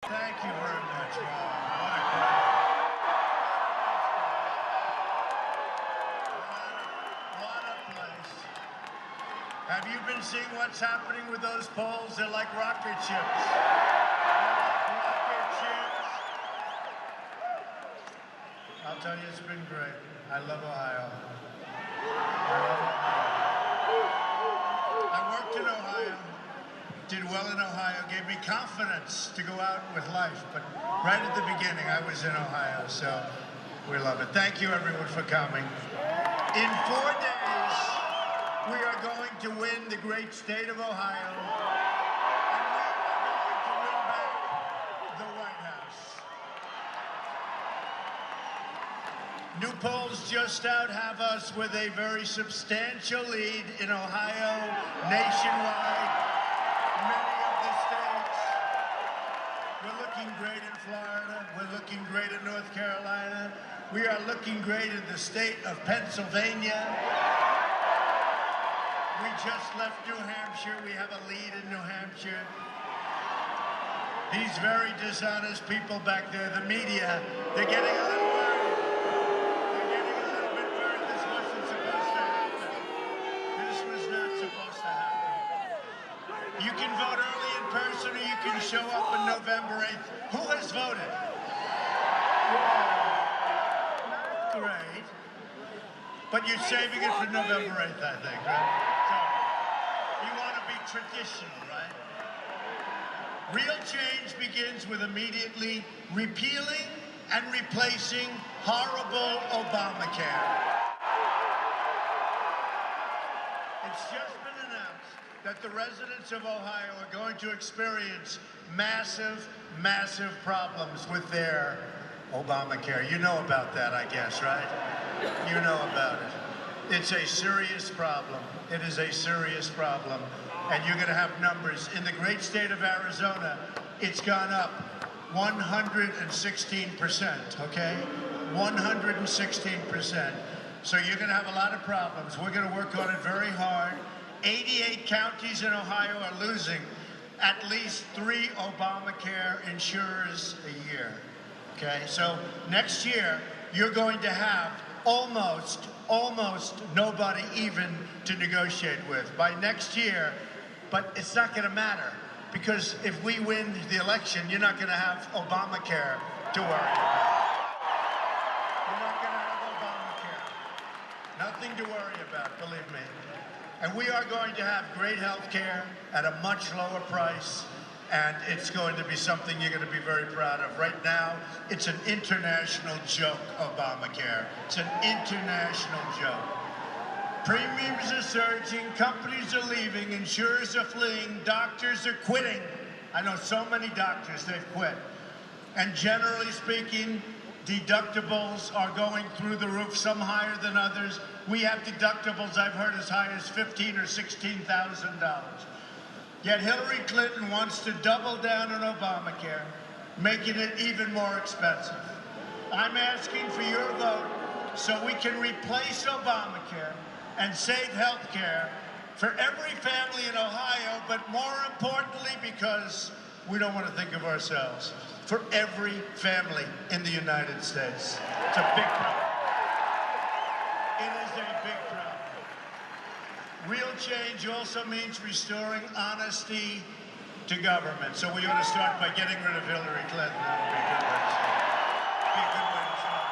Thank you very much, Rob. What a great... What a place. Have you been seeing what's happening with those polls? They're like rocket ships. They're like rocket ships. I'll tell you, it's been great. I love Ohio. I love Ohio. I worked in Ohio, did well in Ohio, gave me confidence to go out with life. But right at the beginning, I was in Ohio, so we love it. Thank you, everyone, for coming. In 4 days, we are going to win the great state of Ohio, and we are going to win back the White House. New polls just out have us with a very substantial lead in Ohio, nationwide, many of the states. We're looking great in Florida. We're looking great in North Carolina. We are looking great in the state of Pennsylvania. We just left New Hampshire. We have a lead in New Hampshire. These very dishonest people back there, the media, they're getting a little worried. They're getting a little bit worried. This wasn't supposed to happen. This was not supposed to happen. You can vote early in person or you can show up on November 8th. Who has voted? Great. But you're saving it for November 8th, I think, right? So, you want to be traditional, right? Real change begins with immediately repealing and replacing horrible Obamacare. It's just been announced that the residents of Ohio are going to experience massive, massive problems with their Obamacare. You know about that, I guess, right? You know about it. It's a serious problem. It is a serious problem. And you're going to have numbers. In the great state of Arizona, it's gone up 116%, okay? 116%. So you're going to have a lot of problems. We're going to work on it very hard. 88 counties in Ohio are losing at least 3 Obamacare insurers a year. Okay, so next year, you're going to have almost nobody even to negotiate with. By next year, but it's not going to matter, because if we win the election, you're not going to have Obamacare to worry about. You're not going to have Obamacare. Nothing to worry about, believe me. And we are going to have great health care at a much lower price. And it's going to be something you're going to be very proud of. Right now, it's an international joke, Obamacare. It's an international joke. Premiums are surging, companies are leaving, insurers are fleeing, doctors are quitting. I know so many doctors, they've quit. And generally speaking, deductibles are going through the roof, some higher than others. We have deductibles I've heard as high as $15,000 or $16,000. Yet Hillary Clinton wants to double down on Obamacare, making it even more expensive. I'm asking for your vote so we can replace Obamacare and save health care for every family in Ohio, but more importantly, because we don't want to think of ourselves, for every family in the United States. It's a big problem. It is a big problem. Real change also means restoring honesty to government. So we ought to start by getting rid of Hillary Clinton. That would be a good way to start. Be a good way to start.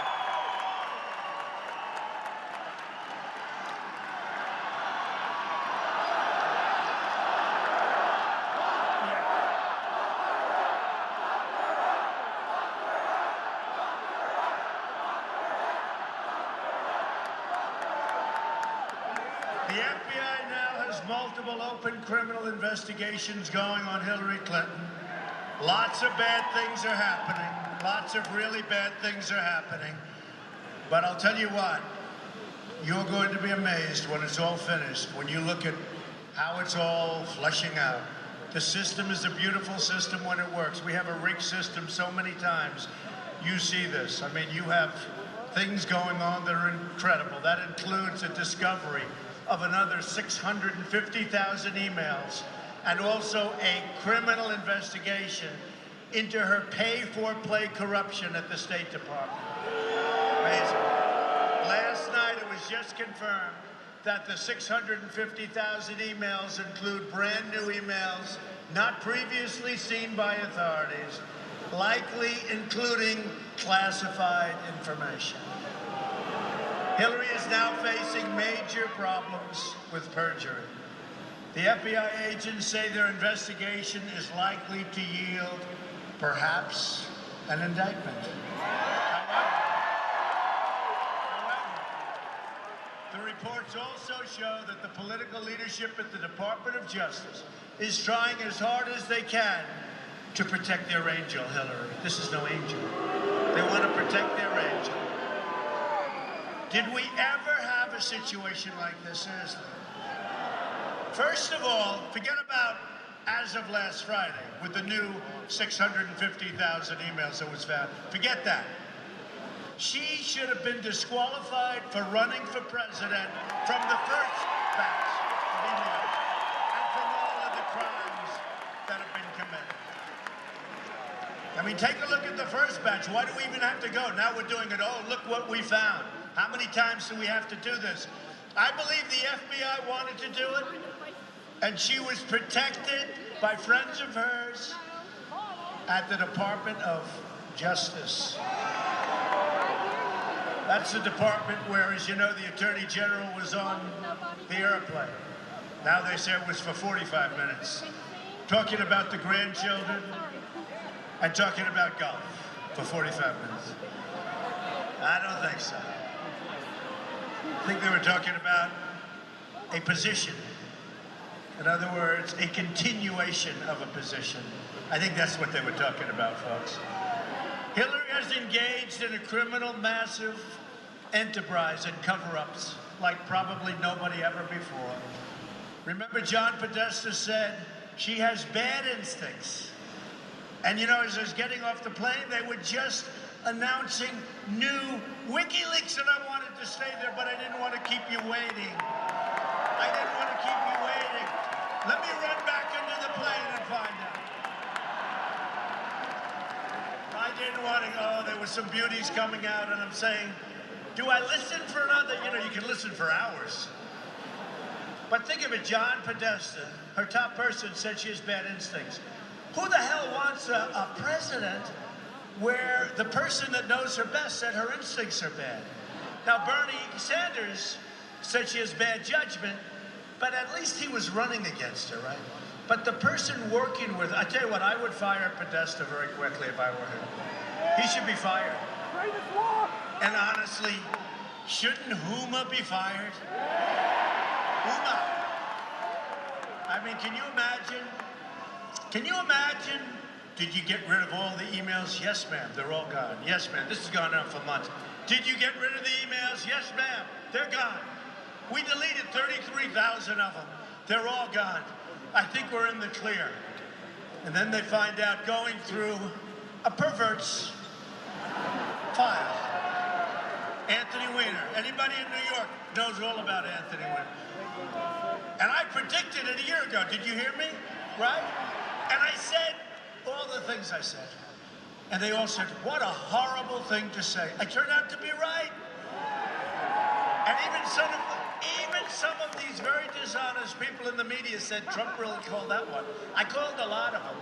The FBI now has multiple open criminal investigations going on Hillary Clinton. Lots of bad things are happening. Lots of really bad things are happening. But I'll tell you what, you're going to be amazed when it's all finished, when you look at how it's all fleshing out. The system is a beautiful system when it works. We have a rigged system so many times. You see this. I mean, you have things going on that are incredible. That includes a discovery of another 650,000 emails, and also a criminal investigation into her pay-for-play corruption at the State Department. Amazing. Last night, it was just confirmed that the 650,000 emails include brand new emails not previously seen by authorities, likely including classified information. Hillary is now facing major problems with perjury. The FBI agents say their investigation is likely to yield, perhaps, an indictment. The reports also show that the political leadership at the Department of Justice is trying as hard as they can to protect their angel, Hillary. This is no angel. They want to protect their angel. Did we ever have a situation like this? Seriously. First of all, forget about as of last Friday with the new 650,000 emails that was found. Forget that. She should have been disqualified for running for president from the first batch of emails and from all of the crimes that have been committed. I mean, take a look at the first batch. Why do we even have to go? Now we're doing it. Oh, look what we found. How many times do we have to do this? I believe the FBI wanted to do it, and she was protected by friends of hers at the Department of Justice. That's the department where, as you know, the Attorney General was on the airplane. Now they say it was for 45 minutes. Talking about the grandchildren and talking about golf for 45 minutes. I don't think so. I think they were talking about a position. In other words, a continuation of a position. I think that's what they were talking about, folks. Hillary has engaged in a criminal massive enterprise and cover-ups like probably nobody ever before. Remember, John Podesta said she has bad instincts. And you know, as I was getting off the plane, they were just announcing new WikiLeaks, and I wanted to stay there, but I didn't want to keep you waiting. I didn't want to keep you waiting. Let me run back into the plane and find out. I didn't want to go. There were some beauties coming out, and I'm saying, do I listen for another? You know, you can listen for hours. But think of it, John Podesta, her top person, said she has bad instincts. Who the hell wants a president where the person that knows her best said her instincts are bad? Now, Bernie Sanders said she has bad judgment, but at least he was running against her, right? But the person working with, I tell you what, I would fire Podesta very quickly if I were him. He should be fired. And honestly, shouldn't Huma be fired? Huma. I mean, can you imagine? Can you imagine? Did you get rid of all the emails? Yes, ma'am. They're all gone. Yes, ma'am. This has gone on for months. Did you get rid of the emails? Yes, ma'am. They're gone. We deleted 33,000 of them. They're all gone. I think we're in the clear. And then they find out going through a pervert's file. Anthony Weiner. Anybody in New York knows all about Anthony Weiner. And I predicted it a year ago. Did you hear me? Right? And I said all the things I said. And they all said, what a horrible thing to say. I turned out to be right. And even some of these very dishonest people in the media said Trump really called that one. I called a lot of them.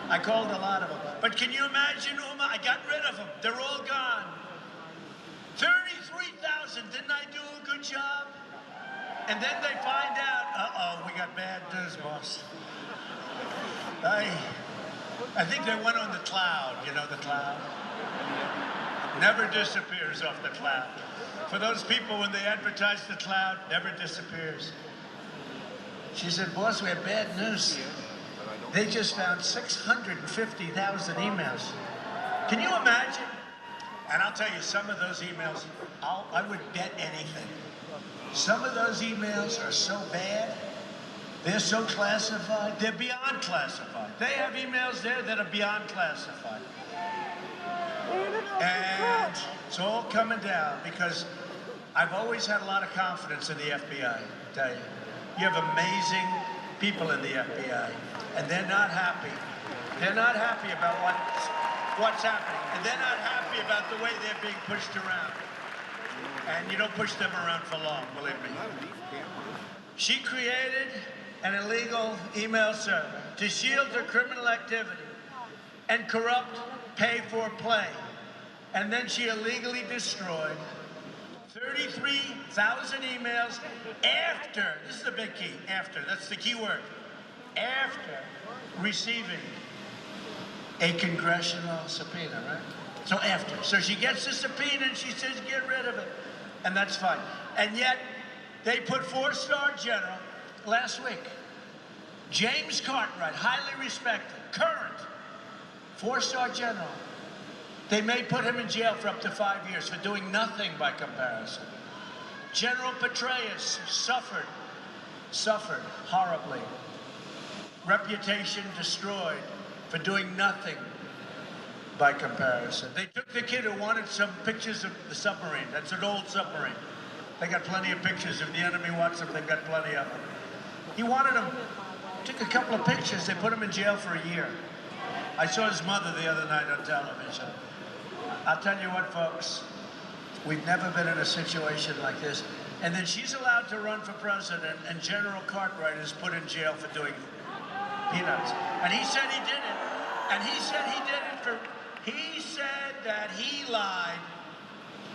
I called a lot of them. But can you imagine, Uma? I got rid of them. They're all gone. 33,000. Didn't I do a good job? And then they find out, uh-oh, we got bad news, boss. I think they went on the cloud. You know the cloud? Never disappears off the cloud. For those people, when they advertise the cloud, never disappears. She said, boss, we have bad news. They just found 650,000 emails. Can you imagine? And I'll tell you, some of those emails, I would bet anything. Some of those emails are so bad, they're so classified, they're beyond classified. They have emails there that are beyond classified. And it's all coming down because I've always had a lot of confidence in the FBI, I tell you. You have amazing people in the FBI, and they're not happy They're not happy about what's happening. And they're not happy about the way they're being pushed around. And you don't push them around for long, believe me. She created an illegal email server to shield her criminal activity and corrupt pay-for-play. And then she illegally destroyed 33,000 emails after, this is the big key, after, that's the key word, after receiving a congressional subpoena, right? So after. So she gets the subpoena and she says, get rid of it. And that's fine. And yet, they put 4-star general last week, James Cartwright, highly respected, current 4-star general. They may put him in jail for up to 5 years for doing nothing by comparison. General Petraeus suffered horribly. Reputation destroyed for doing nothing by comparison. They took the kid who wanted some pictures of the submarine. That's an old submarine. They got plenty of pictures. If the enemy wants them, they've got plenty of them. He wanted them. Took a couple of pictures. They put him in jail for a year. I saw his mother the other night on television. I'll tell you what, folks, we've never been in a situation like this. And then she's allowed to run for president, and General Cartwright is put in jail for doing peanuts. And he said he did it. And he said he did it for, he said that he lied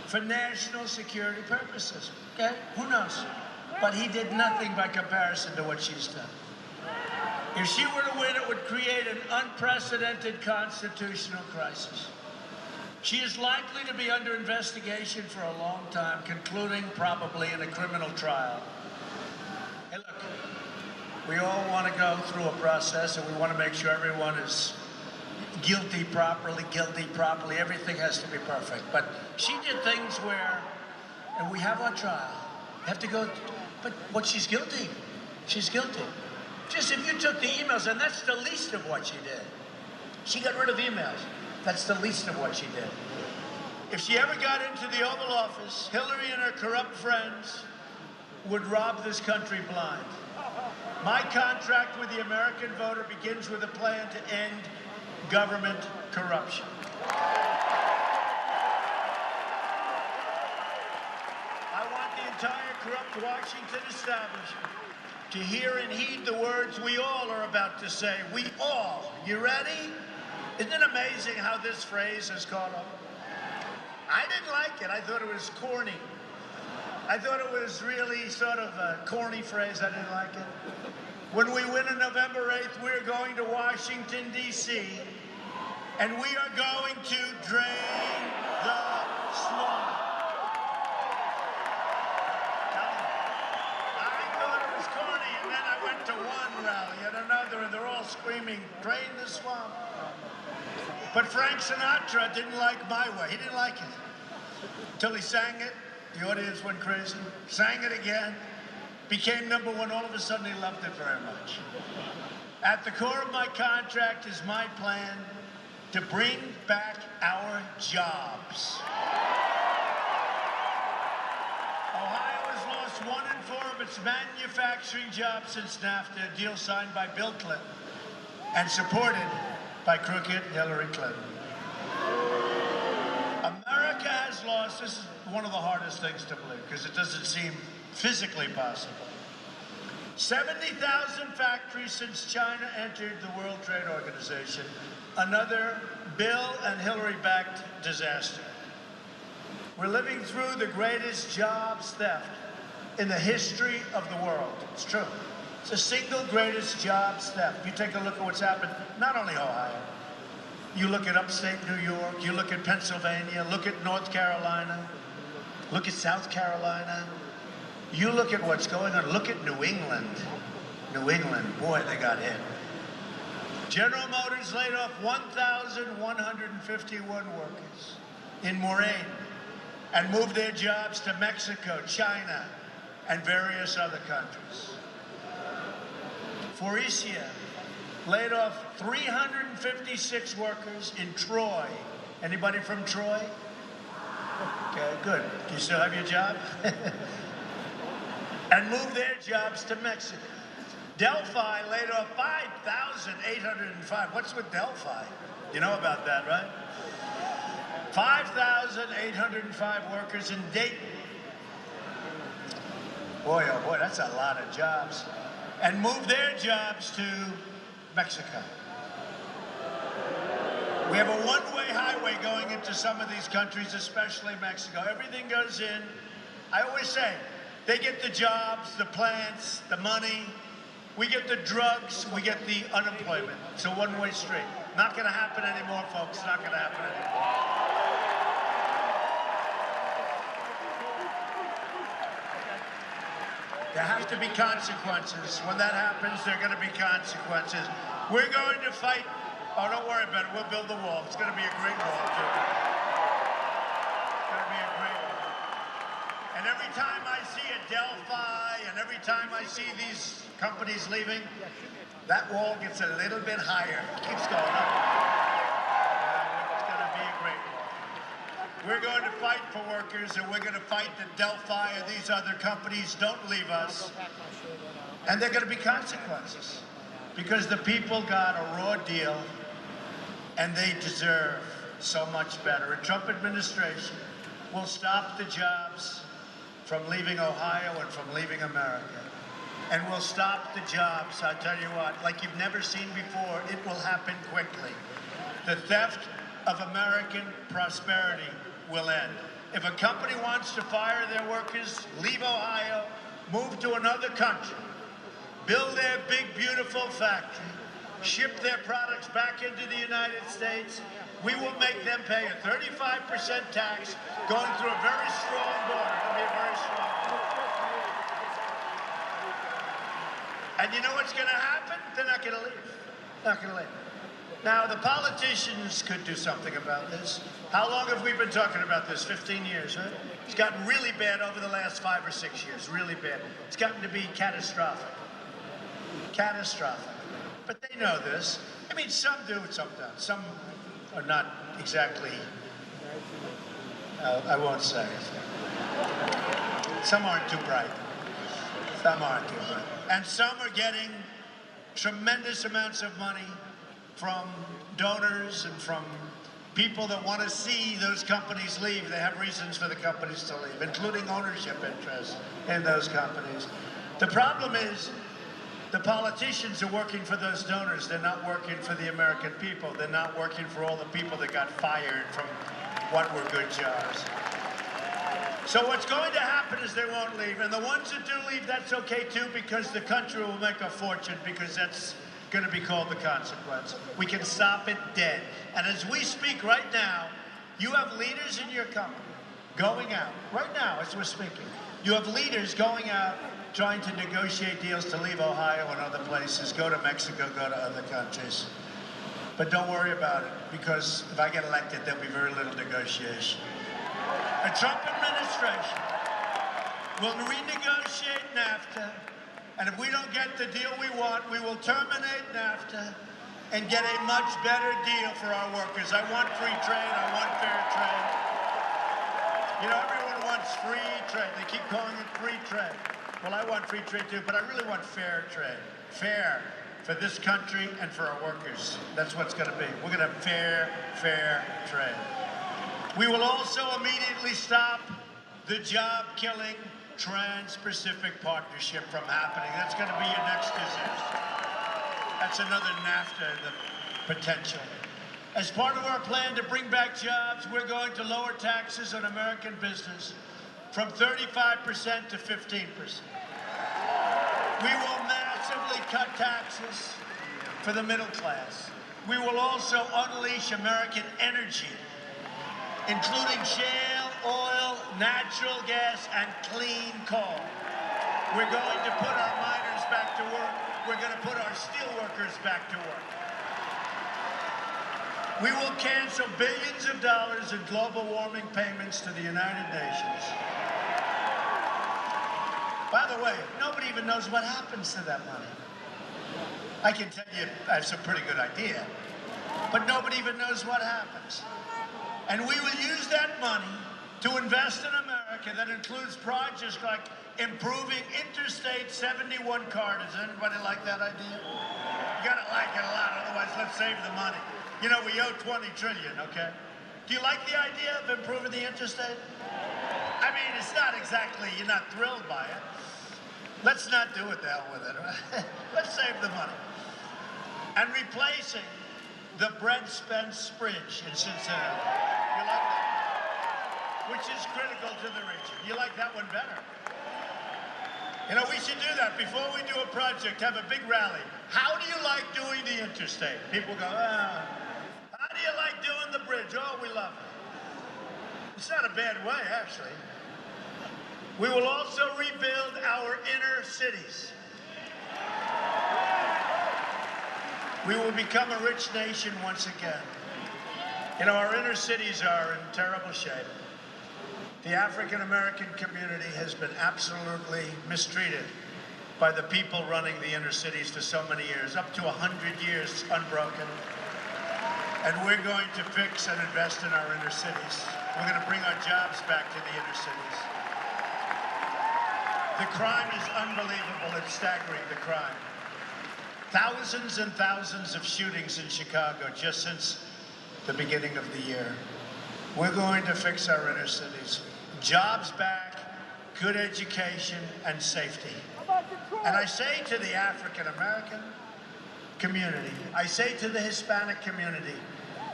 for national security purposes. Okay? Who knows? But he did nothing by comparison to what she's done. If she were to win, it would create an unprecedented constitutional crisis. She is likely to be under investigation for a long time, concluding probably in a criminal trial. Hey, look, we all want to go through a process, and we want to make sure everyone is guilty properly, everything has to be perfect. But she did things where, and we have our trial, have to go, but what she's guilty, she's guilty. Just if you took the emails, and that's the least of what she did. She got rid of emails. That's the least of what she did. If she ever got into the Oval Office, Hillary and her corrupt friends would rob this country blind. My contract with the American voter begins with a plan to end government corruption. I want the entire corrupt Washington establishment to hear and heed the words we all are about to say. We all. You ready? Isn't it amazing how this phrase has caught on? I didn't like it. I thought it was corny. I thought it was really sort of a corny phrase. I didn't like it. When we win on November 8th, we're going to Washington, D.C., and we are going to drain the swamp. I thought it was corny, and then I went to one rally and another, and they're all screaming, drain the swamp. But Frank Sinatra didn't like my way. He didn't like it. Until he sang it, the audience went crazy. Sang it again, became #1. All of a sudden, he loved it very much. At the core of my contract is my plan to bring back our jobs. Ohio has lost 1 in 4 of its manufacturing jobs since NAFTA, a deal signed by Bill Clinton and supported by crooked Hillary Clinton. America has lost, this is one of the hardest things to believe because it doesn't seem physically possible. 70,000 factories since China entered the World Trade Organization. Another Bill and Hillary-backed disaster. We're living through the greatest jobs theft in the history of the world. It's true. It's the single greatest jobs theft. You take a look at what's happened, not only Ohio. You look at upstate New York, you look at Pennsylvania, look at North Carolina, look at South Carolina. You look at what's going on, look at New England. New England, boy, they got hit. General Motors laid off 1,151 workers in Moraine and moved their jobs to Mexico, China, and various other countries. Faurecia laid off 356 workers in Troy. Anybody from Troy? Okay, good. Do you still have your job? And moved their jobs to Mexico. Delphi laid off 5,805. What's with Delphi? You know about that, right? 5,805 workers in Dayton. Boy, oh boy, that's a lot of jobs. And moved their jobs to Mexico. We have a one-way highway going into some of these countries, especially Mexico. Everything goes in. I always say, they get the jobs, the plants, the money. We get the drugs, we get the unemployment. It's a one-way street. Not going to happen anymore, folks. Not going to happen anymore. There have to be consequences. When that happens, there are going to be consequences. We're going to fight. Oh, don't worry about it. We'll build the wall. It's going to be a great wall, too. It's going to be a great wall. And every time I see a Delphi, and every time I see these companies leaving, that wall gets a little bit higher. It keeps going up. It's going to be a great wall. We're going to fight for workers, and we're going to fight that Delphi and these other companies don't leave us. And there are going to be consequences, because the people got a raw deal, and they deserve so much better. A Trump administration will stop the jobs from leaving Ohio and from leaving America. And we'll stop the jobs, I tell you what, like you've never seen before. It will happen quickly. The theft of American prosperity will end. If a company wants to fire their workers, leave Ohio, move to another country, build their big, beautiful factory, ship their products back into the United States, we will make them pay a 35% tax going through a very strong border. It'll be a very strong border. And you know what's going to happen? They're not going to leave. Not going to leave. Now, the politicians could do something about this. How long have we been talking about this? 15 years, right? It's gotten really bad over the last 5 or 6 years, really bad. It's gotten to be catastrophic. Catastrophic. But they know this. I mean, some do and some don't. Some are not exactly, I won't say. Some aren't too bright. Some aren't too bright. And some are getting tremendous amounts of money from donors and from people that want to see those companies leave. They have reasons for the companies to leave, including ownership interests in those companies. The problem is the politicians are working for those donors. They're not working for the American people. They're not working for all the people that got fired from what were good jobs. So what's going to happen is they won't leave. And the ones that do leave, that's okay too, because the country will make a fortune, because that's going to be called the consequence. We can stop it dead. And as we speak right now, you have leaders in your company going out, right now as we're speaking, you have leaders going out trying to negotiate deals to leave Ohio and other places, go to Mexico, go to other countries. But don't worry about it, because if I get elected, there'll be very little negotiation. A Trump administration will renegotiate NAFTA, and if we don't get the deal we want, we will terminate NAFTA and get a much better deal for our workers. I want free trade. I want fair trade. You know, everyone wants free trade. They keep calling it free trade. Well, I want free trade too, but I really want fair trade. Fair for this country and for our workers. That's what's going to be. We're going to have fair trade. We will also immediately stop the job-killing Trans-Pacific Partnership from happening. That's going to be your next disaster. That's another NAFTA, the potential. As part of our plan to bring back jobs, we're going to lower taxes on American business from 35% to 15%. We will massively cut taxes for the middle class. We will also unleash American energy, including shale, oil, natural gas, and clean coal. We're going to put our miners back to work. We're going to put our steel workers back to work. We will cancel billions of dollars in global warming payments to the United Nations. By the way, nobody even knows what happens to that money. I can tell you I have some pretty good idea, but nobody even knows what happens. And we will use that money to invest in America. America that includes projects like improving Interstate 71 corridors. Anybody like that idea? You gotta like it a lot, otherwise let's save the money. You know, we owe 20 trillion, okay? Do you like the idea of improving the interstate? I mean, it's not exactly, you're not thrilled by it. Let's not do it, the hell with it. Right? Let's save the money. And replacing the Brent Spence Bridge in Cincinnati. You like that? Which is critical to the region. You like that one better? You know, we should do that. Before we do a project, have a big rally. How do you like doing the interstate? People go, how do you like doing the bridge? Oh, we love it. It's not a bad way, actually. We will also rebuild our inner cities. We will become a rich nation once again. You know, our inner cities are in terrible shape. The African-American community has been absolutely mistreated by the people running the inner cities for so many years, up to 100 years unbroken. And we're going to fix and invest in our inner cities. We're going to bring our jobs back to the inner cities. The crime is unbelievable. It's staggering, the crime. Thousands and thousands of shootings in Chicago just since the beginning of the year. We're going to fix our inner cities. Jobs back, good education, and safety. And I say to the African-American community, I say to the Hispanic community,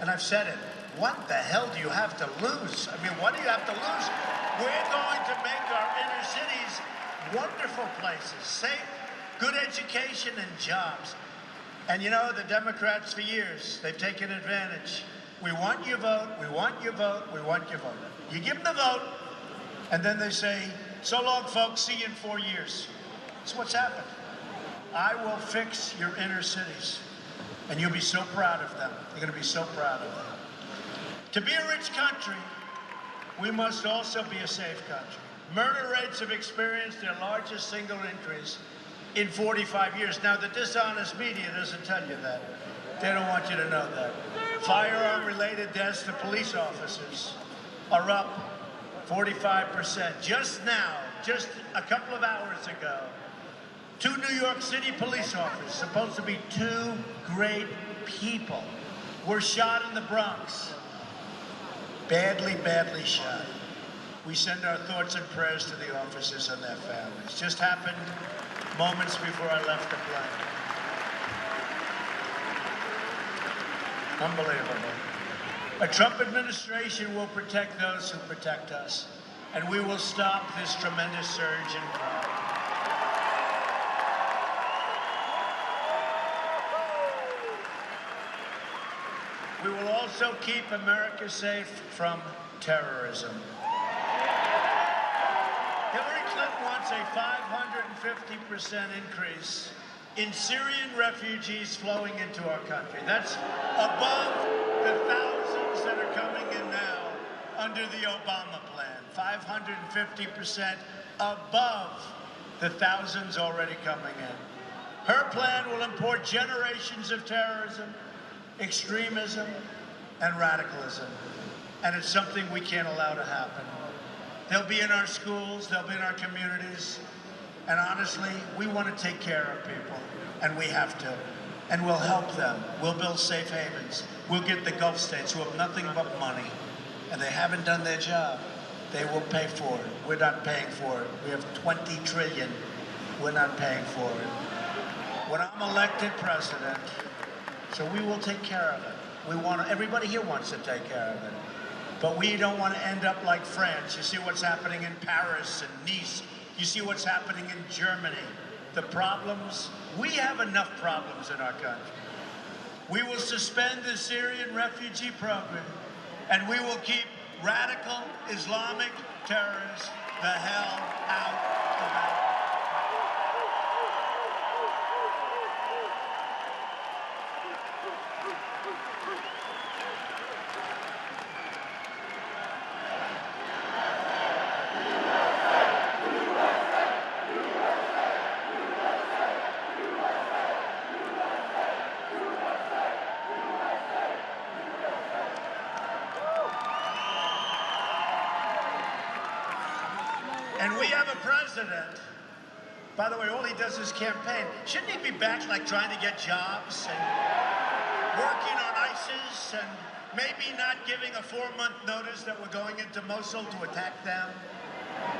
and I've said it, what the hell do you have to lose? I mean, what do you have to lose? We're going to make our inner cities wonderful places, safe, good education, and jobs. And you know, the Democrats for years, they've taken advantage. We want your vote, we want your vote, we want your vote. You give them the vote, and then they say, so long, folks, see you in 4 years. That's what's happened. I will fix your inner cities, and you'll be so proud of them. You're going to be so proud of them. To be a rich country, we must also be a safe country. Murder rates have experienced their largest single increase in 45 years. Now, the dishonest media doesn't tell you that. They don't want you to know that. Firearm-related deaths to police officers are up 45%. Just now, just a couple of hours ago, 2 New York City police officers, supposed to be 2 great people, were shot in the Bronx. Badly, badly shot. We send our thoughts and prayers to the officers and their families. Just happened moments before I left the plane. Unbelievable. A Trump administration will protect those who protect us, and we will stop this tremendous surge in crime. We will also keep America safe from terrorism. Hillary Clinton wants a 550% increase in Syrian refugees flowing into our country. That's above the thousands that are coming in now under the Obama plan. 550% above the thousands already coming in. Her plan will import generations of terrorism, extremism, and radicalism. And it's something we can't allow to happen. They'll be in our schools, they'll be in our communities, and honestly, we want to take care of people, and we have to. And we'll help them. We'll build safe havens. We'll get the Gulf states who have nothing but money, and they haven't done their job. They will pay for it. We're not paying for it. We have 20 trillion. We're not paying for it. When I'm elected president, so we will take care of it. Everybody here wants to take care of it. But we don't want to end up like France. You see what's happening in Paris and Nice. You see what's happening in Germany. The problems, we have enough problems in our country. We will suspend the Syrian refugee program, and we will keep radical Islamic terrorists the hell out of Africa. And we have a president, by the way, all he does is campaign. Shouldn't he be back, like, trying to get jobs and working on ISIS and maybe not giving a 4-month notice that we're going into Mosul to attack them?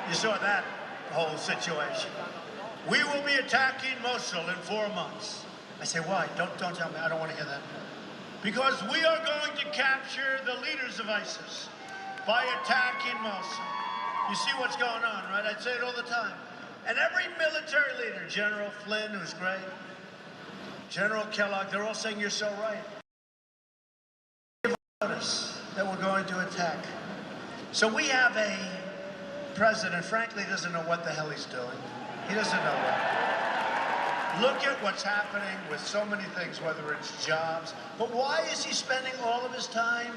You saw that whole situation. We will be attacking Mosul in 4 months. I say, why? Don't tell me. I don't want to hear that. Because we are going to capture the leaders of ISIS by attacking Mosul. You see what's going on, right? I say it all the time. And every military leader, General Flynn, who's great, General Kellogg, they're all saying you're so right. Notice that we're going to attack. So we have a president, frankly, doesn't know what the hell he's doing. He doesn't know what. Look at what's happening with so many things, whether it's jobs. But why is he spending all of his time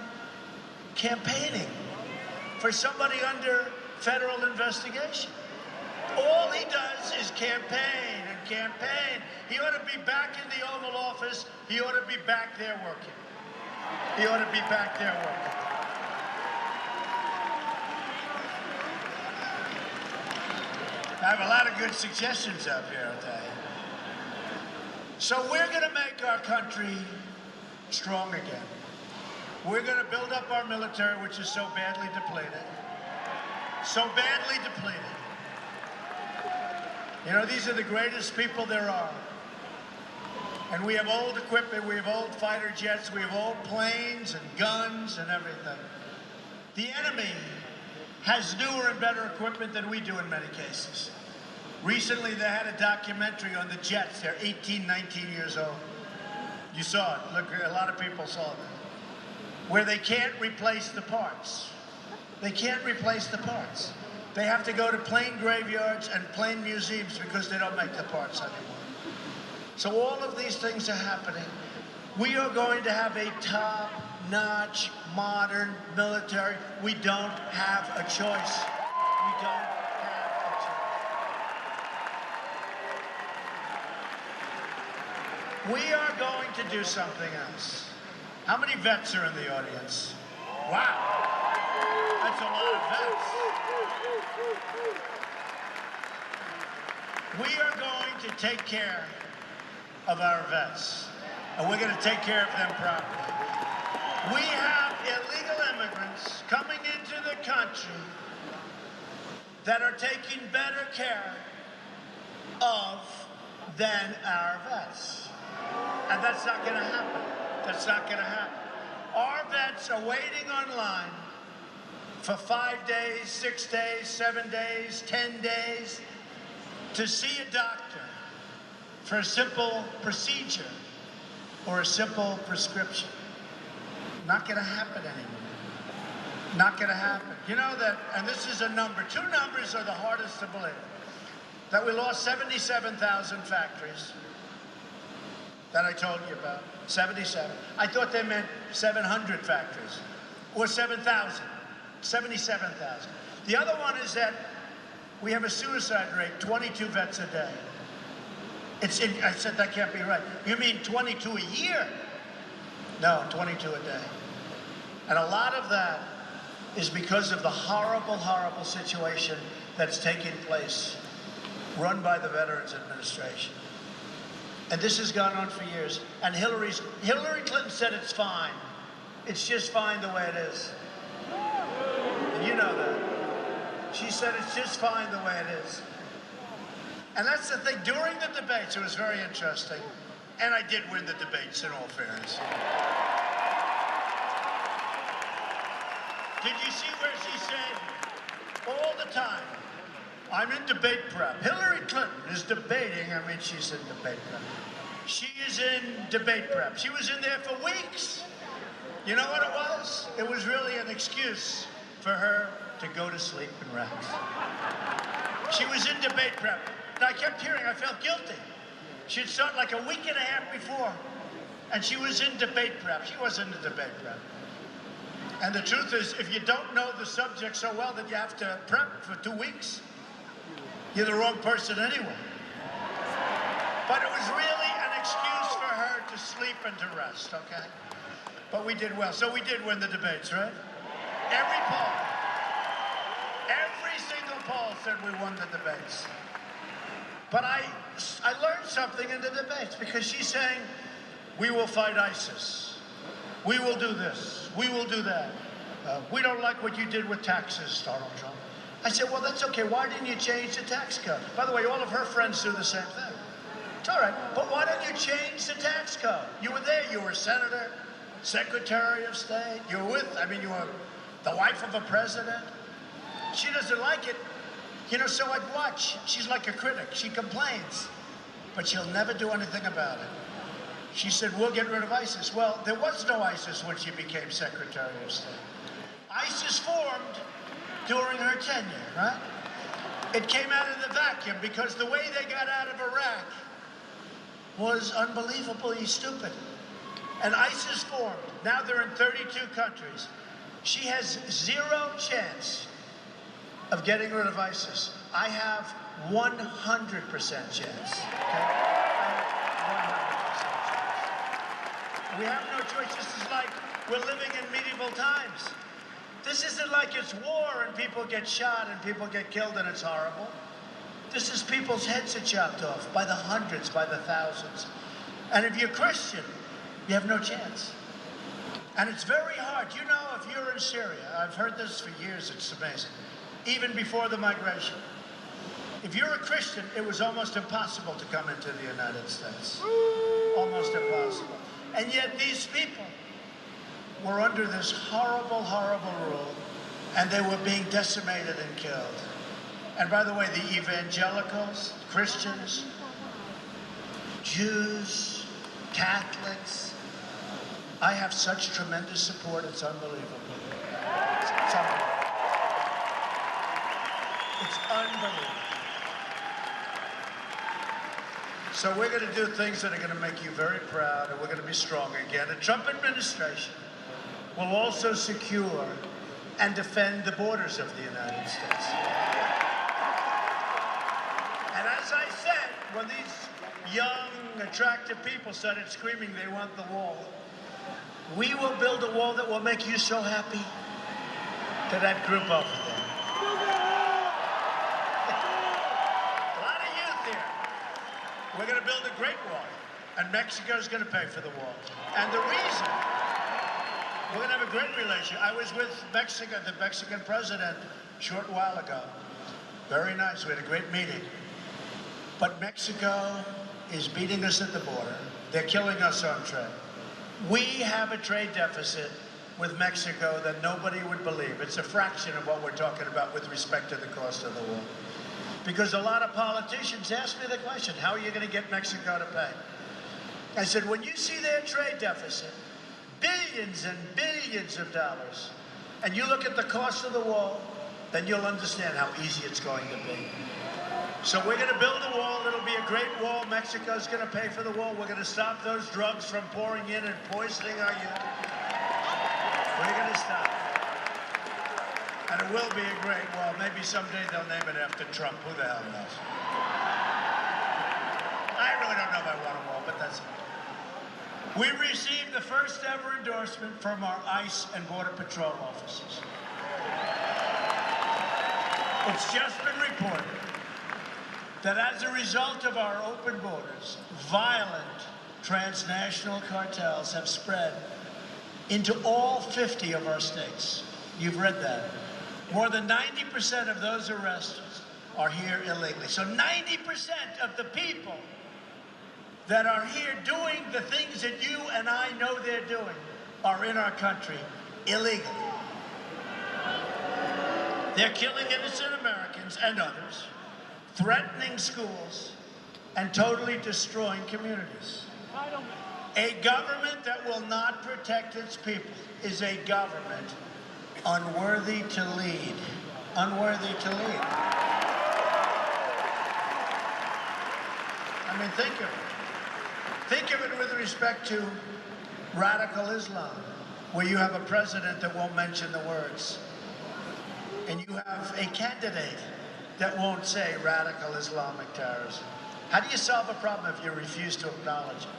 campaigning for somebody under federal investigation? All he does is campaign and campaign. He ought to be back in the Oval Office. He ought to be back there working. He ought to be back there working. I have a lot of good suggestions up here, I'll tell you. So we're going to make our country strong again. We're going to build up our military, which is so badly depleted. So badly depleted. You know, these are the greatest people there are. And we have old equipment, we have old fighter jets, we have old planes and guns and everything. The enemy has newer and better equipment than we do in many cases. Recently, they had a documentary on the jets. They're 18, 19 years old. You saw it. Look, a lot of people saw that. Where they can't replace the parts. They can't replace the parts. They have to go to plane graveyards and plane museums because they don't make the parts anymore. So all of these things are happening. We are going to have a top-notch, modern military. We don't have a choice. We don't have a choice. We are going to do something else. How many vets are in the audience? Wow. That's a lot of vets. We are going to take care of our vets, and we're going to take care of them properly. We have illegal immigrants coming into the country that are taking better care of than our vets. And that's not going to happen. That's not going to happen. Our vets are waiting online for 5 days, 6 days, 7 days, 10 days to see a doctor for a simple procedure or a simple prescription. Not going to happen anymore. Not going to happen. You know that, and this is a number, 2 numbers are the hardest to believe, that we lost 77,000 factories that I told you about. 77. I thought they meant 700 factories, or 7,000. 77,000. The other one is that we have a suicide rate, 22 vets a day. I said that can't be right. You mean 22 a year? No, 22 a day. And a lot of that is because of the horrible, horrible situation that's taking place, run by the Veterans Administration. And this has gone on for years. And Hillary Clinton said it's fine. It's just fine the way it is. And you know that. She said it's just fine the way it is. And that's the thing. During the debates, it was very interesting. And I did win the debates, in all fairness. Did you see where she said, all the time, I'm in debate prep. Hillary Clinton is debating. I mean, she's in debate prep. She is in debate prep. She was in there for weeks. You know what it was? It was really an excuse for her to go to sleep and rest. She was in debate prep. And I kept hearing, I felt guilty. She'd start like a week and a half before. And she was in debate prep. She wasn't in debate prep. And the truth is, if you don't know the subject so well that you have to prep for 2 weeks, you're the wrong person anyway. But it was really an excuse for her to sleep and to rest, okay? But we did well. So we did win the debates, right? Every poll, every single Paul said we won the debates. But I learned something in the debates, because she's saying, we will fight ISIS. We will do this. We will do that. We don't like what you did with taxes, Donald Trump. I said, well, that's okay. Why didn't you change the tax code? By the way, all of her friends do the same thing. It's all right, but why don't you change the tax code? You were there. You were senator, secretary of state. You were you were the wife of a president. She doesn't like it. So I'd watch. She's like a critic. She complains, but she'll never do anything about it. She said, we'll get rid of ISIS. Well, there was no ISIS when she became Secretary of State. ISIS formed during her tenure, right? It came out of the vacuum because the way they got out of Iraq was unbelievably stupid. And ISIS formed. Now they're in 32 countries. She has zero chance of getting rid of ISIS. I have 100% chance. Okay? We have no choice. This is like we're living in medieval times. This isn't like it's war and people get shot and people get killed and it's horrible. This is people's heads are chopped off by the hundreds, by the thousands. And if you're Christian, you have no chance. And it's very hard. If you're in Syria, I've heard this for years, it's amazing. Even before the migration. If you're a Christian, it was almost impossible to come into the United States. Almost impossible. And yet these people were under this horrible, horrible rule, and they were being decimated and killed. And by the way, the evangelicals, Christians, Jews, Catholics, I have such tremendous support, it's unbelievable. It's unbelievable. It's unbelievable. So we're going to do things that are going to make you very proud, and we're going to be strong again. The Trump administration will also secure and defend the borders of the United States. And as I said, when these young, attractive people started screaming they want the wall, we will build a wall that will make you so happy to that group over there. A lot of youth here. We're going to build a great wall, and Mexico's going to pay for the wall. And the reason, we're going to have a great relationship. I was with Mexico, the Mexican president, a short while ago. Very nice. We had a great meeting. But Mexico is beating us at the border. They're killing us on trade. We have a trade deficit with Mexico that nobody would believe. It's a fraction of what we're talking about with respect to the cost of the war. Because a lot of politicians ask me the question, how are you going to get Mexico to pay? I said, when you see their trade deficit, billions and billions of dollars, and you look at the cost of the wall, then you'll understand how easy it's going to be. So we're going to build a wall. It'll be a great wall. Mexico's going to pay for the wall. We're going to stop those drugs from pouring in and poisoning our youth. We're going to stop. And it will be a great wall. Maybe someday they'll name it after Trump. Who the hell knows? I really don't know if I want a wall, but that's it. We received the first ever endorsement from our ICE and Border Patrol officers. It's just been reported that as a result of our open borders, violent transnational cartels have spread into all 50 of our states. You've read that. More than 90% of those arrested are here illegally. So 90% of the people that are here doing the things that you and I know they're doing are in our country illegally. They're killing innocent Americans and others, threatening schools, and totally destroying communities. A government that will not protect its people is a government unworthy to lead. Unworthy to lead. I mean, think of it. Think of it with respect to radical Islam, where you have a president that won't mention the words, and you have a candidate that won't say radical Islamic terrorism. How do you solve a problem if you refuse to acknowledge it?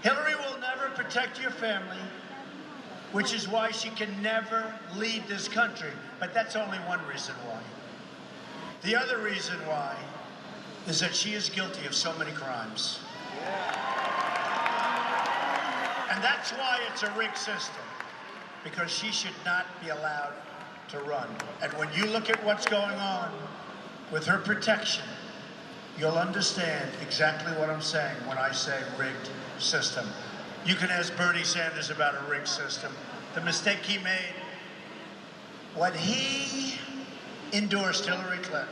Hillary will never protect your family, which is why she can never lead this country. But that's only one reason why. The other reason why is that she is guilty of so many crimes. And that's why it's a rigged system, because she should not be allowed to run. And when you look at what's going on with her protection, you'll understand exactly what I'm saying when I say rigged system. You can ask Bernie Sanders about a rigged system. The mistake he made when he endorsed Hillary Clinton,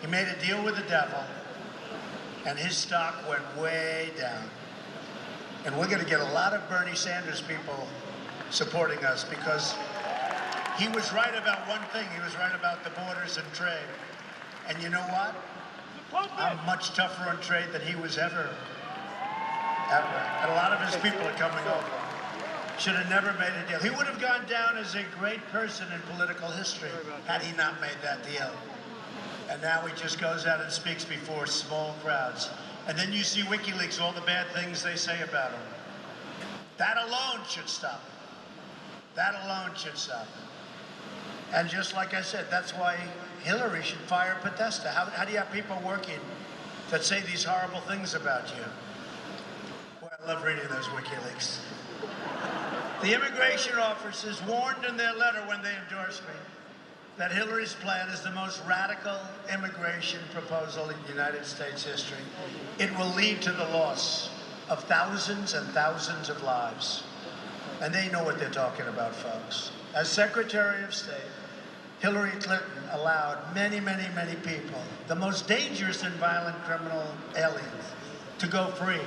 he made a deal with the devil, and his stock went way down. And we're going to get a lot of Bernie Sanders people supporting us, because he was right about one thing. He was right about the borders and trade. And you know what? I'm much tougher on trade than he was ever. And a lot of his people are coming over. Should have never made a deal. He would have gone down as a great person in political history had he not made that deal. And now he just goes out and speaks before small crowds. And then you see WikiLeaks, all the bad things they say about him. That alone should stop him. That alone should stop him. And just like I said, that's why Hillary should fire Podesta. How do you have people working that say these horrible things about you? Boy, I love reading those WikiLeaks. The immigration officers warned in their letter when they endorsed me that Hillary's plan is the most radical immigration proposal in United States history. It will lead to the loss of thousands and thousands of lives. And they know what they're talking about, folks. As Secretary of State, Hillary Clinton allowed many, many, many people, the most dangerous and violent criminal aliens, to go free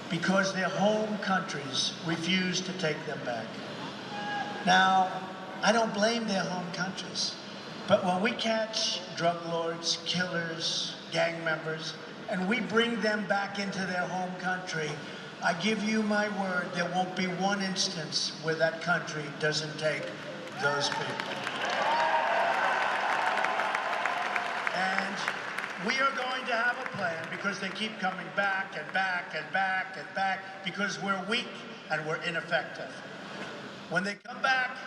because their home countries refused to take them back. Now, I don't blame their home countries, but when we catch drug lords, killers, gang members, and we bring them back into their home country, I give you my word, there won't be one instance where that country doesn't take those people. And we are going to have a plan, because they keep coming back and back and back and back, because we're weak and we're ineffective. When they come back,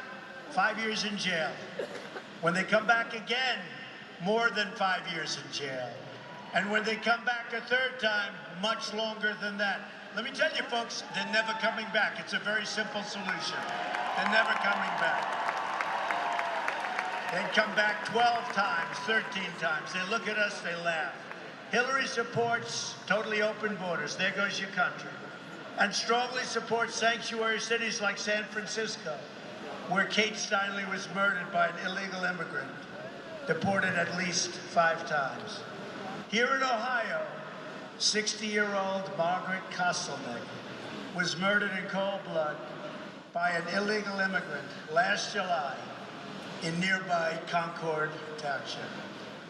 5 years in jail. When they come back again, more than 5 years in jail. And when they come back a third time, much longer than that. Let me tell you, folks, they're never coming back. It's a very simple solution. They're never coming back. They come back 12 times, 13 times. They look at us, they laugh. Hillary supports totally open borders. There goes your country. And strongly supports sanctuary cities like San Francisco, where Kate Steinle was murdered by an illegal immigrant, deported at least 5 times. Here in Ohio, 60-year-old Margaret Kostelnick was murdered in cold blood by an illegal immigrant last July in nearby Concord Township.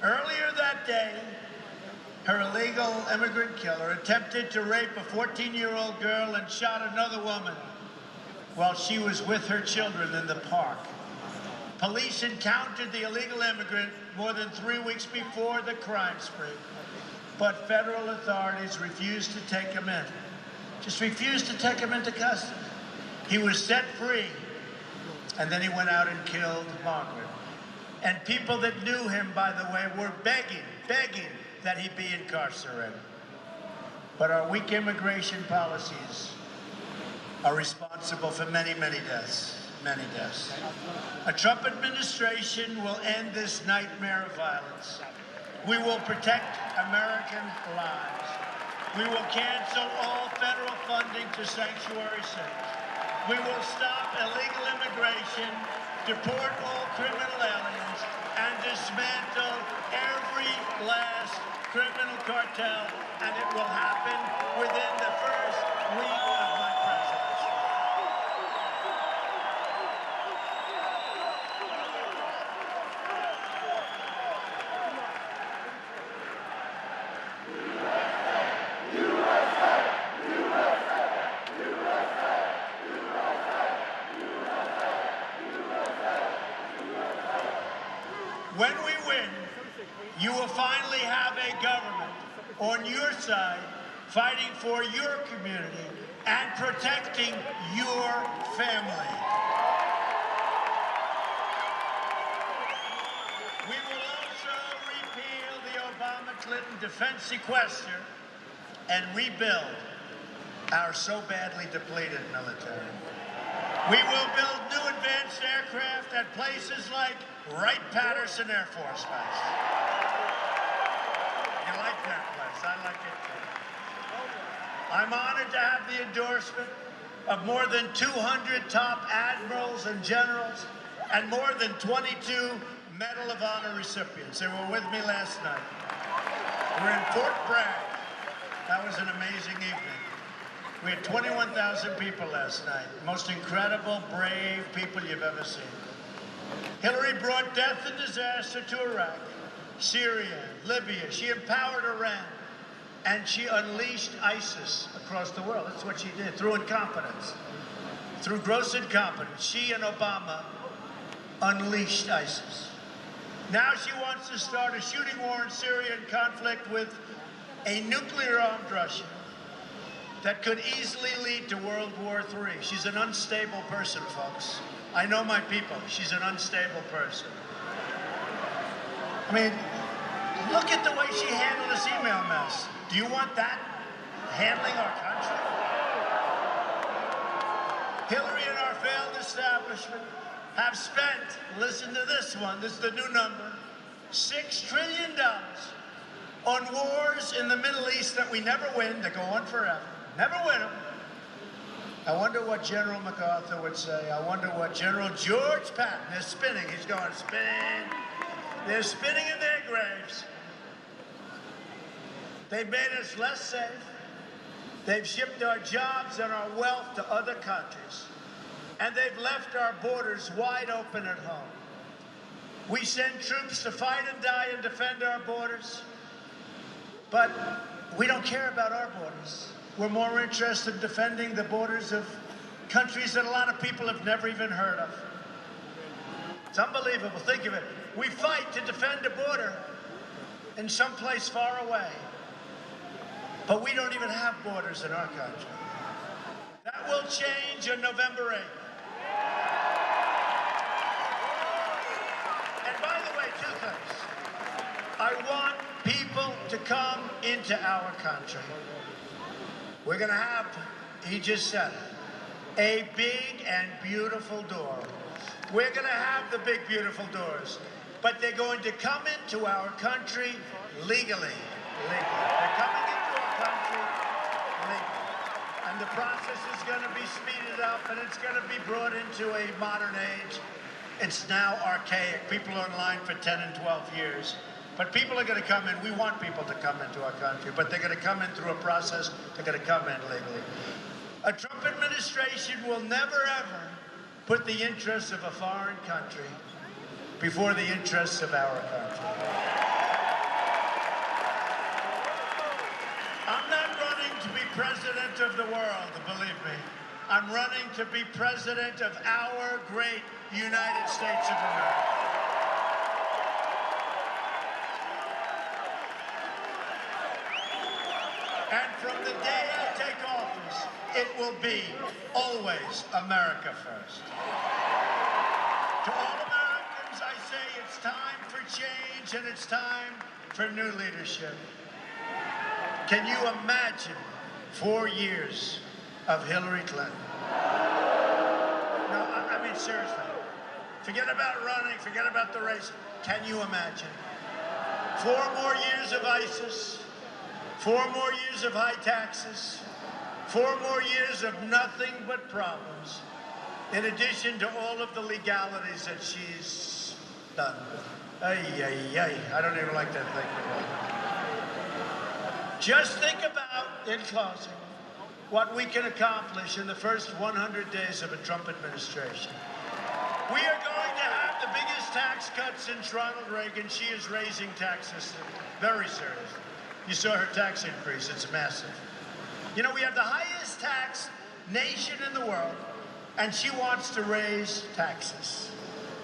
Earlier that day, her illegal immigrant killer attempted to rape a 14-year-old girl and shot another woman while she was with her children in the park. Police encountered the illegal immigrant more than 3 weeks before the crime spree, but federal authorities refused to take him in. Just refused to take him into custody. He was set free, and then he went out and killed Margaret. And people that knew him, by the way, were begging that he be incarcerated. But our weak immigration policies are responsible for many, many deaths. Many deaths. A Trump administration will end this nightmare of violence. We will protect American lives. We will cancel all federal funding to sanctuary cities. We will stop illegal immigration, deport all criminal aliens, and dismantle every last criminal cartel, and it will happen within the first week of my presidency. When we win, you will finally have a government on your side fighting for your community and protecting your family. We will also repeal defend, sequester, and rebuild our so badly depleted military. We will build new advanced aircraft at places like Wright-Patterson Air Force Base. You like that place? I like it too. I'm honored to have the endorsement of more than 200 top admirals and generals and more than 22 Medal of Honor recipients. They were with me last night. We're in Fort Bragg. That was an amazing evening. We had 21,000 people last night. Most incredible, brave people you've ever seen. Hillary brought death and disaster to Iraq, Syria, Libya. She empowered Iran, and she unleashed ISIS across the world. That's what she did, through incompetence. Through gross incompetence, she and Obama unleashed ISIS. Now she wants to start a shooting war in Syria in conflict with a nuclear-armed Russia that could easily lead to World War III. She's an unstable person, folks. I know my people. She's an unstable person. I mean, look at the way she handled this email mess. Do you want that handling our country? Hillary and our failed establishment have spent, listen to this one, this is the new number, $6 trillion on wars in the Middle East that we never win, that go on forever. Never win them. I wonder what General MacArthur would say. I wonder what General George Patton is spinning. He's going spin. They're spinning in their graves. They've made us less safe. They've shipped our jobs and our wealth to other countries. And they've left our borders wide open at home. We send troops to fight and die and defend our borders. But we don't care about our borders. We're more interested in defending the borders of countries that a lot of people have never even heard of. It's unbelievable. Think of it. We fight to defend a border in some place far away. But we don't even have borders in our country. That will change on November 8th. And by the way, two things. I want people to come into our country. We're going to have, he just said it, a big and beautiful door. We're going to have the big, beautiful doors. But they're going to come into our country legally. They're coming into our country legally. And the process is going to be speeded up, and it's going to be brought into a modern age. It's now archaic. People are in line for 10 and 12 years. But people are going to come in. We want people to come into our country, but they're going to come in through a process. They're going to come in legally. A Trump administration will never, ever put the interests of a foreign country before the interests of our country. I'm not running to be president of the world, believe me. I'm running to be president of our great United States of America. And from the day I take office, it will be always America first. To all Americans, I say it's time for change and it's time for new leadership. Can you imagine 4 years of Hillary Clinton? No, I mean, seriously. Forget about running, forget about the race. Can you imagine? 4 more years of ISIS. 4 more years of high taxes, 4 more years of nothing but problems, in addition to all of the legalities that she's done. I don't even like that thing. Just think about, in closing, what we can accomplish in the first 100 days of a Trump administration. We are going to have the biggest tax cuts since Ronald Reagan. She is raising taxes very seriously. You saw her tax increase. It's massive. You know, we have the highest tax nation in the world, and she wants to raise taxes.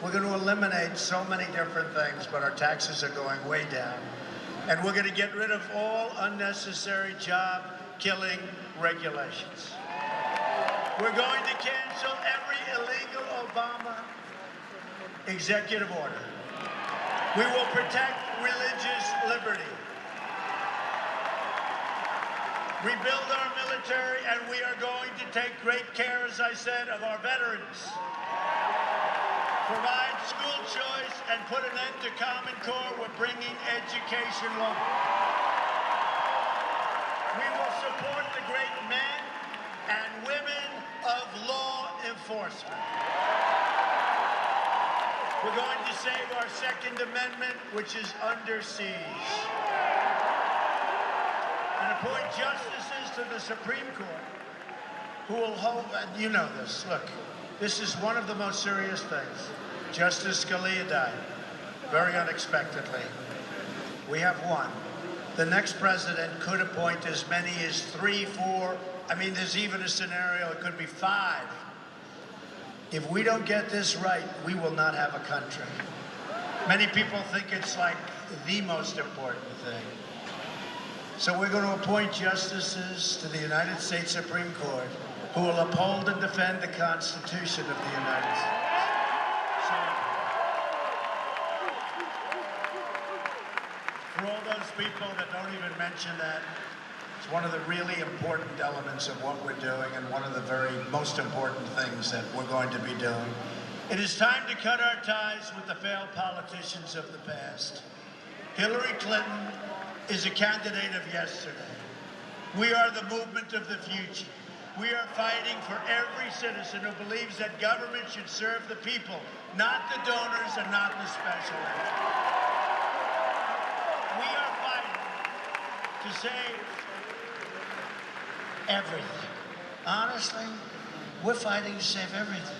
We're going to eliminate so many different things, but our taxes are going way down. And we're going to get rid of all unnecessary job-killing regulations. We're going to cancel every illegal Obama executive order. We will protect religious liberty. rebuild our military, and we are going to take great care, as I said, of our veterans. Provide school choice and put an end to Common Core. We're bringing education local. We will support the great men and women of law enforcement. We're going to save our Second Amendment, which is under siege. And appoint justices to the Supreme Court who will hold, you know this, look, this is one of the most serious things. Justice Scalia died very unexpectedly. We have one. The next president could appoint as many as 3, 4, I mean, there's even a scenario, it could be 5. If we don't get this right, we will not have a country. Many people think it's like the most important thing. So we're going to appoint justices to the United States Supreme Court who will uphold and defend the Constitution of the United States. So, for all those people that don't even mention that, it's one of the really important elements of what we're doing and one of the very most important things that we're going to be doing. It is time to cut our ties with the failed politicians of the past. Hillary Clinton is a candidate of yesterday. We are the movement of the future. We are fighting for every citizen who believes that government should serve the people, not the donors and not the special agents. We are fighting to save everything. Honestly, we're fighting to save everything.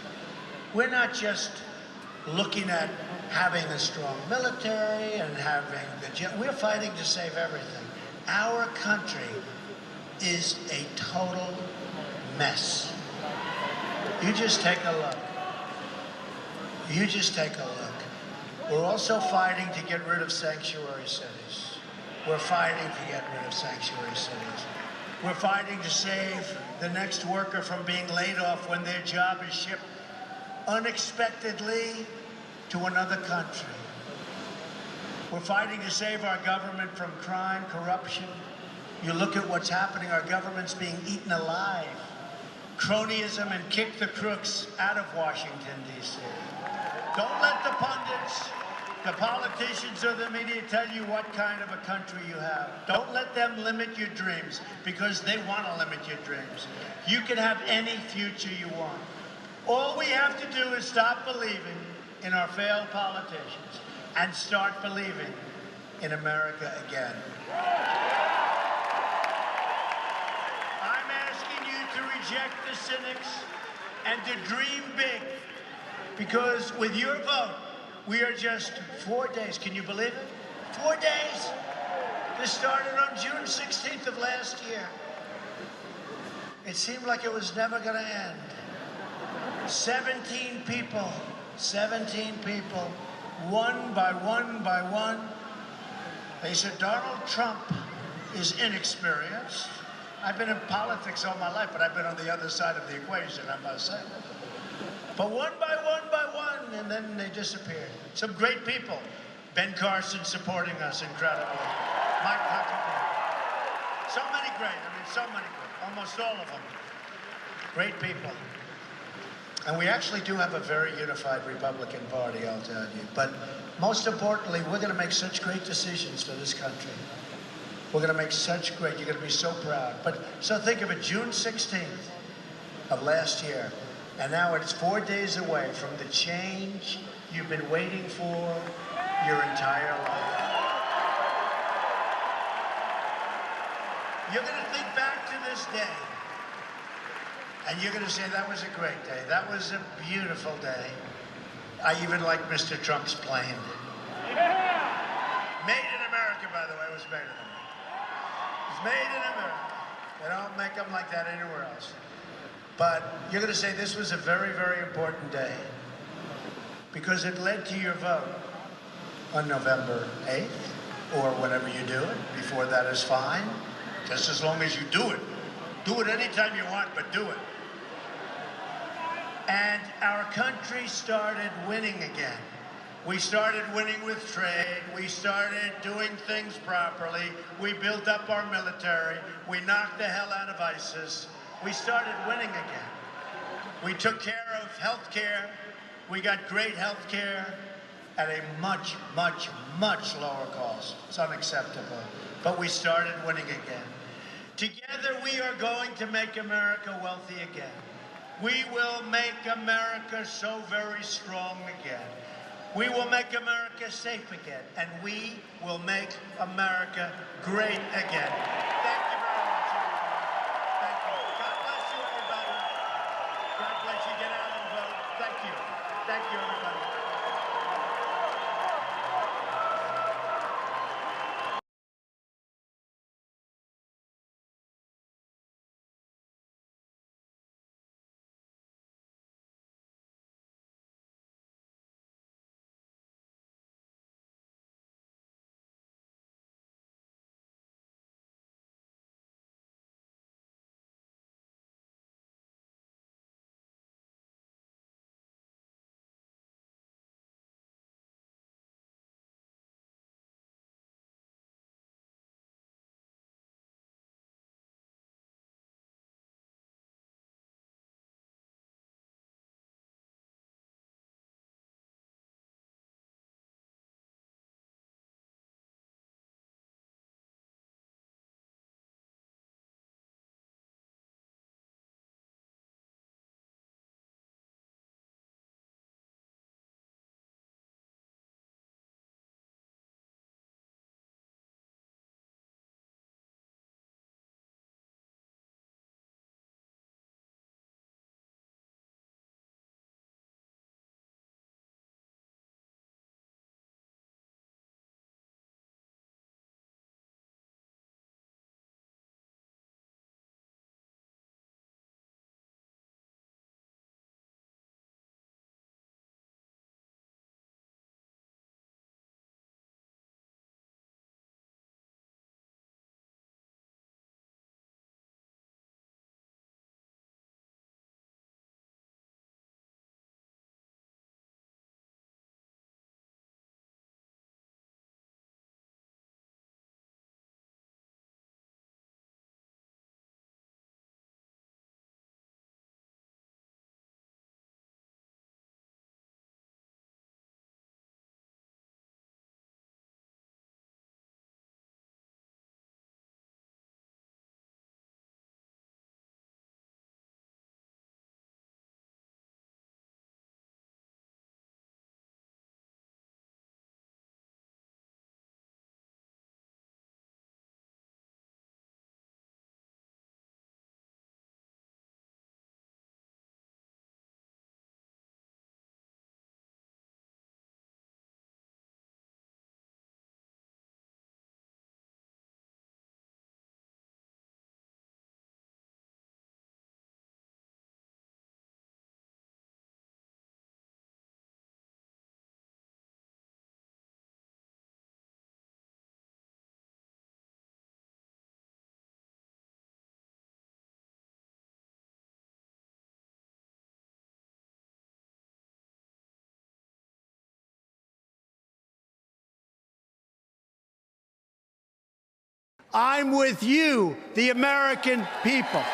We're not just looking at having a strong military and having we're fighting to save everything. Our country is a total mess. You just take a look. You just take a look. We're also fighting to get rid of sanctuary cities. We're fighting to get rid of sanctuary cities. We're fighting to save the next worker from being laid off when their job is shipped unexpectedly to another country. We're fighting to save our government from crime, corruption. You look at what's happening, our government's being eaten alive. Cronyism and kick the crooks out of Washington, D.C. Don't let the pundits, the politicians or the media tell you what kind of a country you have. Don't let them limit your dreams because they want to limit your dreams. You can have any future you want. All we have to do is stop believing in our failed politicians and start believing in America again. I'm asking you to reject the cynics and to dream big, because with your vote, we are just 4 days. Can you believe it? 4 days. This started on June 16th of last year. It seemed like it was never going to end. 17 people, one by one. They said, Donald Trump is inexperienced. I've been in politics all my life, but I've been on the other side of the equation, I must say. But one by one, and then they disappeared. Some great people. Ben Carson supporting us incredibly. Mike Huckabee. So many great, almost all of them. Great people. And we actually do have a very unified Republican Party, I'll tell you. But most importantly, we're going to make such great decisions for this country. We're going to make such great, you're going to be so proud. But so think of it, June 16th of last year. And now it's 4 days away from the change you've been waiting for your entire life. You're going to think back to this day. And you're going to say, that was a great day. That was a beautiful day. I even like Mr. Trump's plane. Yeah. Made in America, by the way, it was made in America. It was made in America. They don't make them like that anywhere else. But you're going to say this was a very, very important day because it led to your vote on November 8th or whenever you do it. Before that is fine, just as long as you do it. Do it anytime you want, but do it. And our country started winning again. We started winning with trade. We started doing things properly. We built up our military. We knocked the hell out of ISIS. We started winning again. We took care of health care. We got great health care at a much, much, much lower cost. It's unacceptable. But we started winning again. Together, we are going to make America wealthy again. We will make America so very strong again. We will make America safe again, and we will make America great again. Thank you very much, everybody. Thank you. God bless you, everybody. God bless you. Get out and vote. Thank you. Thank you, everybody. I'm with you, the American people.